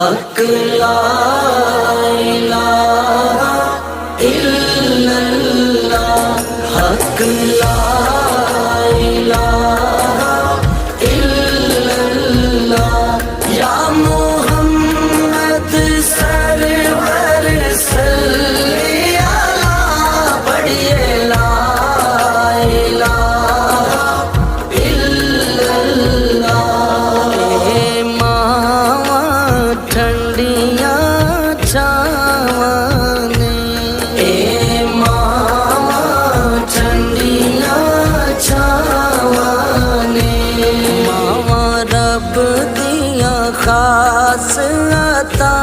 حق لا الہ الا اللہ، حق لا الہ الا اللہ، یا محمد سرور صلی علی، پڑھیے لا الہ الا اللہ۔ اے ماں ٹھنڈیاں چھاواں نے، اے ماں ٹھنڈیاں چھاواں نے، ماواں رب دیاں خاص عطا